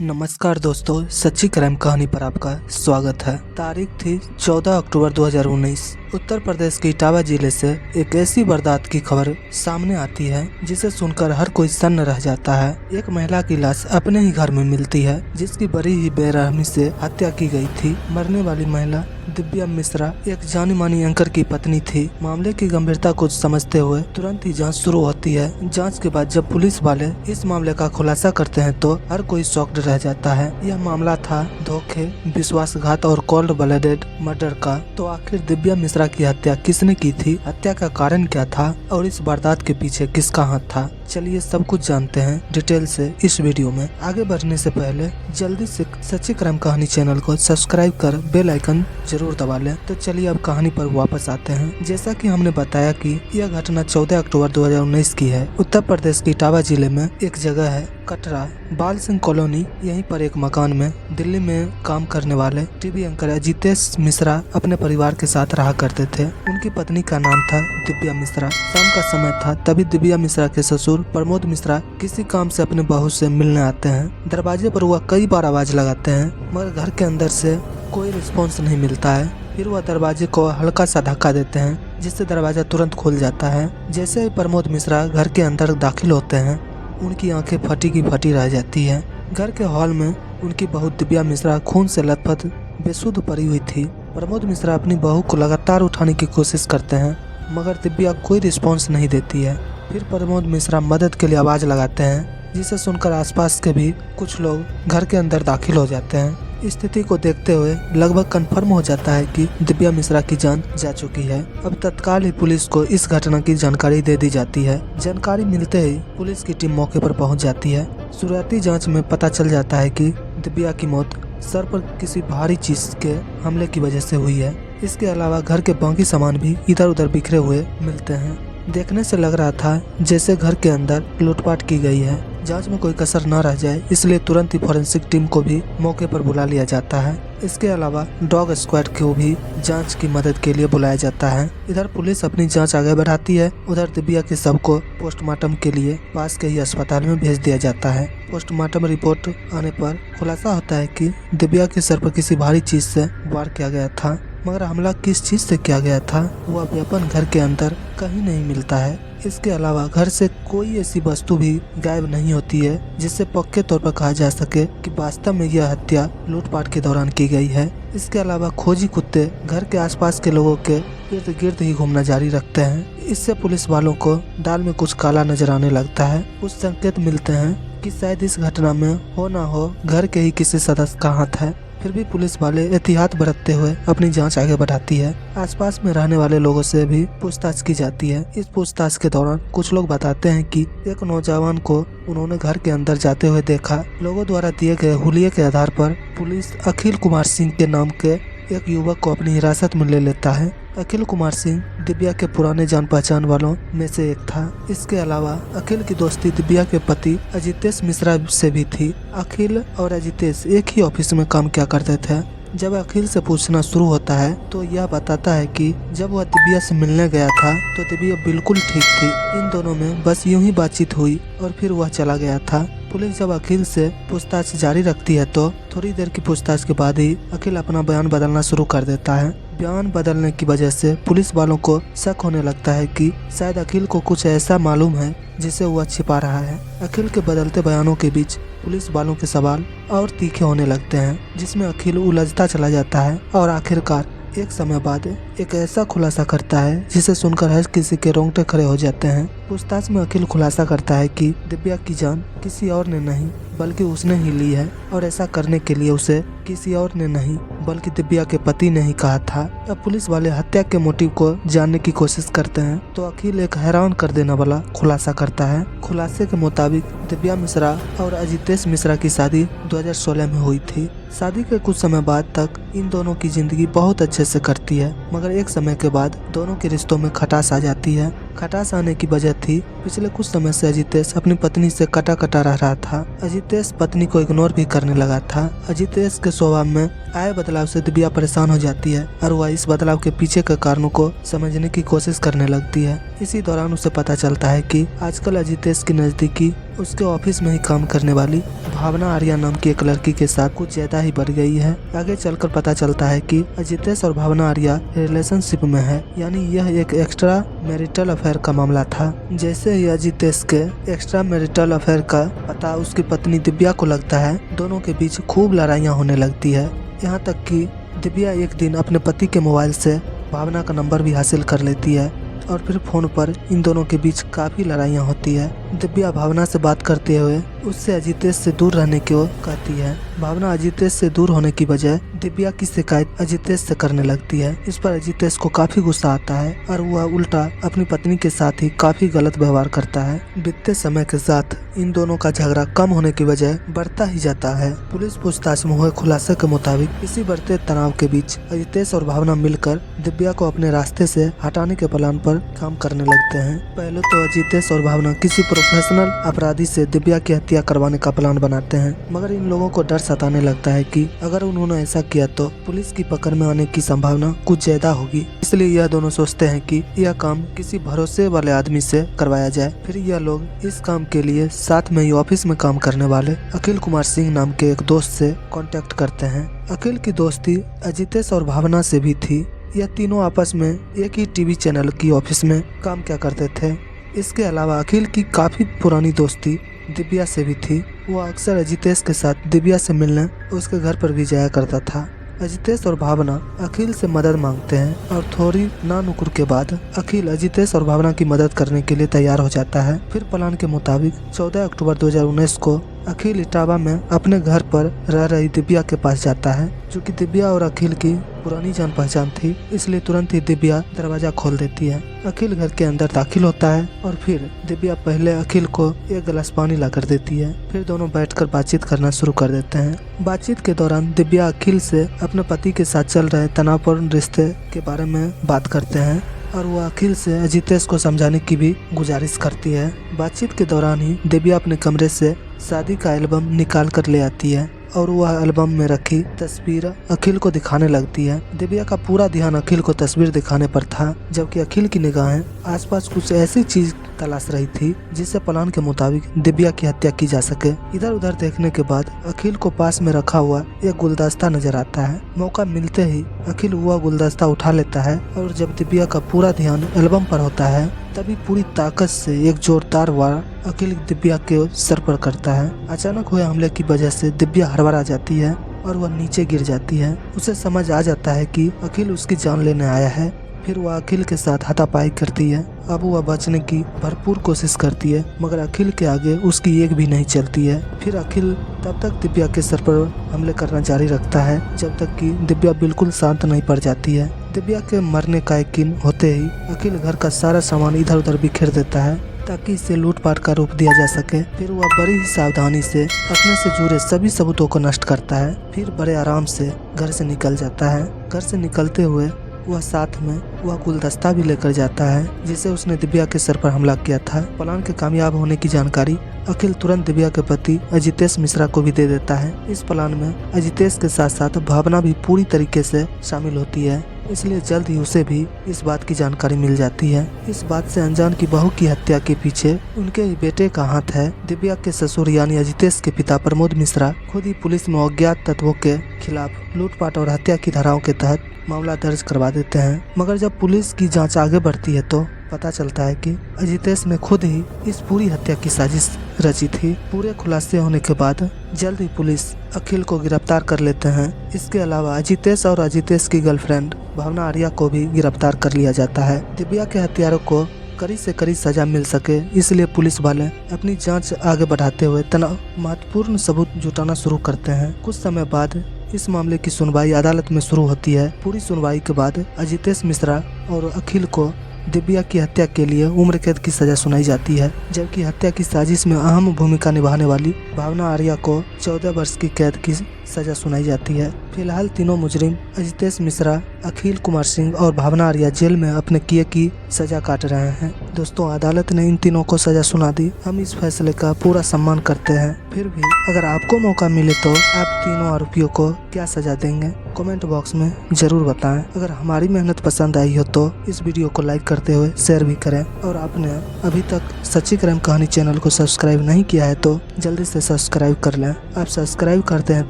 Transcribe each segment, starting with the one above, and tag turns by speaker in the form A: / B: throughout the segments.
A: नमस्कार दोस्तों, सच्ची क्राइम कहानी पर आपका स्वागत है। तारीख थी 14 अक्टूबर 2019। उत्तर प्रदेश के इटावा जिले से एक ऐसी वारदात की खबर सामने आती है जिसे सुनकर हर कोई सन्न रह जाता है। एक महिला की लाश अपने ही घर में मिलती है जिसकी बड़ी ही बेरहमी से हत्या की गई थी। मरने वाली महिला दिव्या मिश्रा एक जानी मानी एंकर की पत्नी थी। मामले की गंभीरता को समझते हुए तुरंत ही जांच शुरू होती है। जांच के बाद जब पुलिस वाले इस मामले का खुलासा करते हैं तो हर कोई शॉक्ड रह जाता है। यह मामला था धोखे, विश्वासघात और कोल्ड ब्लडेड मर्डर का। तो आखिर दिव्या मिश्रा की हत्या किसने की थी, हत्या का कारण क्या था और इस वारदात के पीछे किसका हाथ था, चलिए सब कुछ जानते हैं डिटेल से इस वीडियो में। आगे बढ़ने से पहले जल्दी से सच्ची क्राइम कहानी चैनल को सब्सक्राइब कर बेल आइकन जरूर दबा लें। तो चलिए अब कहानी पर वापस आते हैं। जैसा कि हमने बताया कि यह घटना 14 अक्टूबर 2019 की है। उत्तर प्रदेश के इटावा जिले में एक जगह है कटरा बाल सिंह कॉलोनी। यहीं पर एक मकान में दिल्ली में काम करने वाले टीवी एंकर अजितेश मिश्रा अपने परिवार के साथ रहा करते थे। उनकी पत्नी का नाम था दिव्या मिश्रा। शाम का समय था, तभी दिव्या मिश्रा के ससुर प्रमोद मिश्रा किसी काम से अपने बहू से मिलने आते हैं। दरवाजे पर वह कई बार आवाज लगाते हैं मगर घर के अंदर से कोई रिस्पॉन्स नहीं मिलता है। फिर वह दरवाजे को हल्का सा धक्का देते हैं जिससे दरवाजा तुरंत खुल जाता है। जैसे ही प्रमोद मिश्रा घर के अंदर दाखिल होते हैं उनकी आंखें फटी की फटी रह जाती है। घर के हॉल में उनकी बहू दिव्या मिश्रा खून से लथपथ बेसुध पड़ी हुई थी। प्रमोद मिश्रा अपनी बहू को लगातार उठाने की कोशिश करते हैं मगर दिव्या कोई रिस्पॉन्स नहीं देती है। फिर प्रमोद मिश्रा मदद के लिए आवाज लगाते हैं जिसे सुनकर आसपास के भी कुछ लोग घर के अंदर दाखिल हो जाते हैं। स्थिति को देखते हुए लगभग कंफर्म हो जाता है कि दिव्या मिश्रा की जान जा चुकी है। अब तत्काल ही पुलिस को इस घटना की जानकारी दे दी जाती है। जानकारी मिलते ही पुलिस की टीम मौके पर पहुंच जाती है। शुरुआती जांच में पता चल जाता है कि दिव्या की मौत सर पर किसी भारी चीज के हमले की वजह से हुई है। इसके अलावा घर के बाकी सामान भी इधर उधर बिखरे हुए मिलते हैं। देखने से लग रहा था जैसे घर के अंदर लूटपाट की गई है। जांच में कोई कसर न रह जाए इसलिए तुरंत ही फॉरेंसिक टीम को भी मौके पर बुला लिया जाता है। इसके अलावा डॉग स्क्वाड को भी जांच की मदद के लिए बुलाया जाता है। इधर पुलिस अपनी जांच आगे बढ़ाती है, उधर दिव्या के शव को पोस्टमार्टम के लिए पास के ही अस्पताल में भेज दिया जाता है। पोस्टमार्टम रिपोर्ट आने पर खुलासा होता है कि दिव्या के सर पर किसी भारी चीज से वार किया गया था मगर हमला किस चीज से किया गया था वह वेपन घर के अंदर कहीं नहीं मिलता है। इसके अलावा घर से कोई ऐसी वस्तु भी गायब नहीं होती है जिससे पक्के तौर पर कहा जा सके कि वास्तव में यह हत्या लूटपाट के दौरान की गई है। इसके अलावा खोजी कुत्ते घर के आसपास के लोगों के इर्द गिर्द ही घूमना जारी रखते हैं। इससे पुलिस वालों को दाल में कुछ काला नजर आने लगता है। कुछ संकेत मिलते हैं कि शायद इस घटना में हो ना हो घर के ही किसी सदस्य का हाथ है। फिर भी पुलिस वाले एहतियात बरतते हुए अपनी जांच आगे बढ़ाती है। आसपास में रहने वाले लोगों से भी पूछताछ की जाती है। इस पूछताछ के दौरान कुछ लोग बताते हैं कि एक नौजवान को उन्होंने घर के अंदर जाते हुए देखा। लोगों द्वारा दिए गए हुलिये के आधार पर पुलिस अखिल कुमार सिंह के नाम के एक युवक को अपनी हिरासत में ले लेता है। अखिल कुमार सिंह दिव्या के पुराने जान पहचान वालों में से एक था। इसके अलावा अखिल की दोस्ती दिव्या के पति अजितेश मिश्रा से भी थी। अखिल और अजितेश एक ही ऑफिस में काम किया करते थे। जब अखिल से पूछना शुरू होता है तो यह बताता है कि जब वह दिव्या से मिलने गया था तो दिव्या बिल्कुल ठीक थी। इन दोनों में बस यूं ही बातचीत हुई और फिर वह चला गया था। पुलिस जब अखिल से पूछताछ जारी रखती है तो थोड़ी देर की पूछताछ के बाद ही अखिल अपना बयान बदलना शुरू कर देता है। बयान बदलने की वजह से पुलिस वालों को शक होने लगता है कि शायद अखिल को कुछ ऐसा मालूम है जिसे वह छिपा रहा है। अखिल के बदलते बयानों के बीच पुलिस वालों के सवाल और तीखे होने लगते हैं जिसमें अखिल उलझता चला जाता है और आखिरकार एक समय बाद एक ऐसा खुलासा करता है जिसे सुनकर हर किसी के रोंगटे खड़े हो जाते हैं। पूछताछ में अखिल खुलासा करता है कि दिव्या की जान किसी और ने नहीं बल्कि उसने ही ली है और ऐसा करने के लिए उसे किसी और ने नहीं बल्कि दिव्या के पति ने ही कहा था। अब पुलिस वाले हत्या के मोटिव को जानने की कोशिश करते हैं तो अखिल एक हैरान कर देने वाला खुलासा करता है। खुलासे के मुताबिक दिव्या मिश्रा और अजितेश मिश्रा की शादी 2016 में हुई थी। शादी के कुछ समय बाद तक इन दोनों की जिंदगी बहुत अच्छे से कटती है मगर एक समय के बाद दोनों के रिश्तों में खटास आ जाती है। खटास आने की वजह थी पिछले कुछ समय से अजितेश अपनी पत्नी से कटा कटा रह रहा था। अजितेश पत्नी को इग्नोर भी करने लगा था। अजितेश के स्वभाव में आए बदलाव से दिव्या परेशान हो जाती है और वह इस बदलाव के पीछे के कारणों को समझने की कोशिश करने लगती है। इसी दौरान उसे पता चलता है कि आजकल अजितेश की नजदीकी उसके ऑफिस में ही काम करने वाली भावना आर्या नाम की एक लड़की के साथ कुछ ज्यादा ही बढ़ गई है। आगे चलकर पता चलता है कि अजितेश और भावना आर्या रिलेशनशिप में है, यानी यह एक एक्स्ट्रा मैरिटल अफेयर का मामला था। जैसे ही अजितेश के एक्स्ट्रा मैरिटल अफेयर का पता उसकी पत्नी दिव्या को लगता है, दोनों के बीच खूब लड़ाइयाँ होने लगती है। यहाँ तक कि दिव्या एक दिन अपने पति के मोबाइल से भावना का नंबर भी हासिल कर लेती है और फिर फोन पर इन दोनों के बीच काफी लड़ाइयाँ होती है। दिव्या भावना से बात करते हुए उससे अजितेश से दूर रहने को कहती है। भावना अजितेश से दूर होने की बजाय दिव्या की शिकायत अजितेश से करने लगती है। इस पर अजितेश को काफी गुस्सा आता है और वह उल्टा अपनी पत्नी के साथ ही काफी गलत व्यवहार करता है। बीतते समय के साथ इन दोनों का झगड़ा कम होने की बजाय बढ़ता ही जाता है। पुलिस पूछताछ में हुए खुलासे के मुताबिक इसी बढ़ते तनाव के बीच अजितेश और भावना मिलकर दिव्या को अपने रास्ते से हटाने के प्लान पर काम करने लगते हैं। पहले तो अजितेश और भावना किसी प्रोफेशनल अपराधी से दिव्या की हत्या करवाने का प्लान बनाते हैं, मगर इन लोगों को डर सताने लगता है कि अगर उन्होंने ऐसा किया तो पुलिस की पकड़ में आने की संभावना कुछ ज्यादा होगी। इसलिए यह दोनों सोचते हैं कि यह काम किसी भरोसे वाले आदमी से करवाया जाए। फिर यह लोग इस काम के लिए साथ में ही ऑफिस में काम करने वाले अखिल कुमार सिंह नाम के एक दोस्त से कांटेक्ट करते हैं। अखिल की दोस्ती अजितेश और भावना से भी थी। यह तीनों आपस में एक ही टीवी चैनल की ऑफिस में काम किया करते थे। इसके अलावा अखिल की काफी पुरानी दोस्ती दिव्या से भी थी। वह अक्सर अजितेश के साथ दिव्या से मिलने उसके घर पर भी जाया करता था। अजितेश और भावना अखिल से मदद मांगते हैं और थोड़ी नानुकुर के बाद अखिल अजितेश और भावना की मदद करने के लिए तैयार हो जाता है। फिर प्लान के मुताबिक 14 अक्टूबर 2019 को अखिल इटावा में अपने घर पर रह रही दिव्या के पास जाता है। क्योंकि दिव्या और अखिल की पुरानी जान पहचान थी, इसलिए तुरंत ही दिव्या दरवाजा खोल देती है। अखिल घर के अंदर दाखिल होता है और फिर दिव्या पहले अखिल को एक गिलास पानी ला कर देती है। फिर दोनों बैठकर बातचीत करना शुरू कर देते हैं। बातचीत के दौरान दिव्या अखिल से अपने पति के साथ चल रहे तनावपूर्ण रिश्ते के बारे में बात करते हैं और वो अखिल से अजितेश को समझाने की भी गुजारिश करती है। बातचीत के दौरान ही दिव्या अपने कमरे से शादी का एल्बम निकाल कर ले आती है और वह एल्बम में रखी तस्वीर अखिल को दिखाने लगती है। दिव्या का पूरा ध्यान अखिल को तस्वीर दिखाने पर था, जबकि अखिल की निगाहें आसपास कुछ ऐसी चीज तलाश रही थी जिससे प्लान के मुताबिक दिव्या की हत्या की जा सके। इधर उधर देखने के बाद अखिल को पास में रखा हुआ एक गुलदस्ता नजर आता है। मौका मिलते ही अखिल वह गुलदस्ता उठा लेता है और जब दिव्या का पूरा ध्यान एल्बम पर होता है तभी पूरी ताकत से एक जोरदार वार अखिल दिव्या के सर पर करता है। अचानक हुए हमले की वजह से दिव्या हड़बड़ा जाती है और वह नीचे गिर जाती है। उसे समझ आ जाता है कि अखिल उसकी जान लेने आया है। फिर वह अखिल के साथ हाथापाई करती है। अब वह बचने की भरपूर कोशिश करती है, मगर अखिल के आगे उसकी एक भी नहीं चलती है। फिर अखिल तब तक दिव्या के सर पर हमले करना जारी रखता है जब तक कि दिव्या बिल्कुल शांत नहीं पड़ जाती है। दिव्या के मरने का यकीन होते ही अखिल घर का सारा सामान इधर उधर बिखेर देता है ताकि इसे लूटपाट का रूप दिया जा सके। फिर वह बड़ी ही सावधानी से अपने से जुड़े सभी सबूतों को नष्ट करता है। फिर बड़े आराम से घर से निकल जाता है। घर से निकलते हुए वह साथ में वह गुलदस्ता भी लेकर जाता है जिसे उसने दिव्या के सर पर हमला किया था। प्लान के कामयाब होने की जानकारी अखिल तुरंत दिव्या के पति अजितेश मिश्रा को भी दे देता है। इस प्लान में अजितेश के साथ साथ भावना भी पूरी तरीके से शामिल होती है, इसलिए जल्द ही उसे भी इस बात की जानकारी मिल जाती है। इस बात से अनजान की बहू की हत्या के पीछे उनके ही बेटे का हाथ है। दिव्या के ससुर यानी अजितेश के पिता प्रमोद मिश्रा खुद ही पुलिस में अज्ञात तत्वों के खिलाफ लूटपाट और हत्या की धाराओं के तहत मामला दर्ज करवा देते हैं। मगर जब पुलिस की जांच आगे बढ़ती है तो पता चलता है कि अजितेश ने खुद ही इस पूरी हत्या की साजिश रची थी। पूरे खुलासे होने के बाद जल्द ही पुलिस अखिल को गिरफ्तार कर लेते हैं। इसके अलावा अजितेश और अजितेश की गर्लफ्रेंड भावना आर्या को भी गिरफ्तार कर लिया जाता है। दिव्या के हत्यारों को कड़ी से कड़ी सजा मिल सके, इसलिए पुलिस वाले अपनी जांच आगे बढ़ाते हुए तनाव महत्वपूर्ण सबूत जुटाना शुरू करते हैं। कुछ समय बाद इस मामले की सुनवाई अदालत में शुरू होती है। पूरी सुनवाई के बाद अजितेश मिश्रा और अखिल को दिव्या की हत्या के लिए उम्र कैद की सजा सुनाई जाती है, जबकि हत्या की साजिश में अहम भूमिका निभाने वाली भावना आर्या को 14 वर्ष की कैद की सजा सुनाई जाती है। फिलहाल तीनों मुजरिम अजितेश मिश्रा, अखिल कुमार सिंह और भावना आर्या जेल में अपने किए की सजा काट रहे हैं। दोस्तों, अदालत ने इन तीनों को सजा सुना दी। हम इस फैसले का पूरा सम्मान करते हैं। फिर भी अगर आपको मौका मिले तो आप तीनों आरोपियों को क्या सजा देंगे? कमेंट बॉक्स में जरूर बताएं। अगर हमारी मेहनत पसंद आई हो तो इस वीडियो को लाइक करते हुए शेयर भी करें, और आपने अभी तक सच्ची क्राइम कहानी चैनल को सब्सक्राइब नहीं किया है तो जल्दी से सब्सक्राइब कर लें। आप सब्सक्राइब करते हैं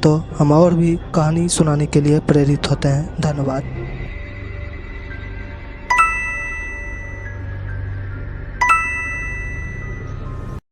A: तो हम और भी कहानी सुनाने के लिए प्रेरित होते हैं। धन्यवाद।